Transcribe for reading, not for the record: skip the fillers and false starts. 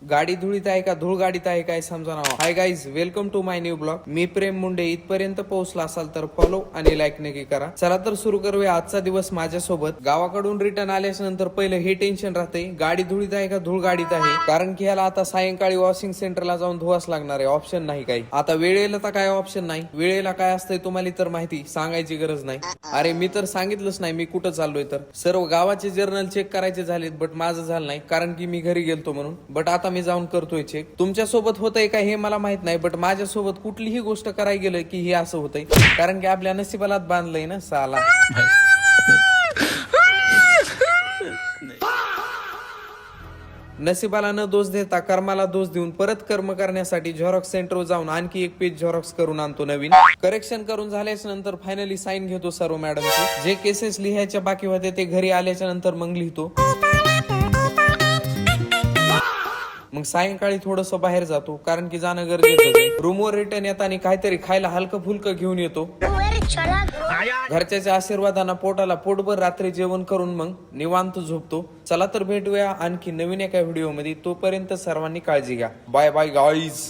गाडी धुळीत आहे का धूळ गाडीत आहे काय समजा ना. Hi guys, welcome to my new blog. मी प्रेम मुंडे. इथपर्यंत पोहोचला असाल तर फॉलो आणि लाईक नक्की करा. चला तर सुरू करूया आजचा दिवस माझ्यासोबत. गावाकडून रिटर्न आल्याच्या नंतर पहिलं हे टेन्शन राहते, गाडी धुळीत आहे का धूळ गाडीत आहे. कारण की ह्याला आता सायंकाळी वॉशिंग सेंटरला जाऊन धुवाच लागणार आहे. ऑप्शन नाही काही. आता वेळेला तर काय ऑप्शन नाही. वेळेला काय असतंय तुम्हाला तर माहिती, सांगायची गरज नाही. अरे मी तर सांगितलंच नाही मी कुठं चाललोय. तर सर्व गावाचे जर्नल चेक करायचे झालेत, बट माझं झालं नाही कारण की मी घरी गेलतो म्हणून. बट आता मी जाऊन करतोय चेक. तुमच्या सोबत होतंय का हे मला माहित नाही, बट माझ्यासोबत कुठलीही गोष्ट करायला गेलं की हे असं होतंय. कारण की आपल्या नशिबालाच बांधलंय ना साला. नशिबाला न दोष देता कर्माला दोष देऊन परत कर्म करण्यासाठी झेरॉक्स सेंटरवर जाऊन आणखी एक पेज झेरॉक्स करून आणतो नवीन. करेक्शन करून झाल्याच्या नंतर फायनली साईन घेतो सर्व मॅडमचे. जे केसेस लिहायच्या बाकी होते ते घरी आल्याच्या नंतर मग लिहितो. मग सायंकाळी थोडस बाहेर जातो कारण की जाणं गरजेचं आहे. रूमवर रिटर्न येताना काहीतरी खायला हलकं फुलकं घेऊन येतो. घरच्याच्या आशीर्वादानं पोटाला पोटभर रात्री जेवण करून मग निवांत झोपतो. चला तर भेटूया आणखी नवीन एका व्हिडिओ मध्ये. तोपर्यंत सर्वांनी काळजी घ्या. Bye bye guys.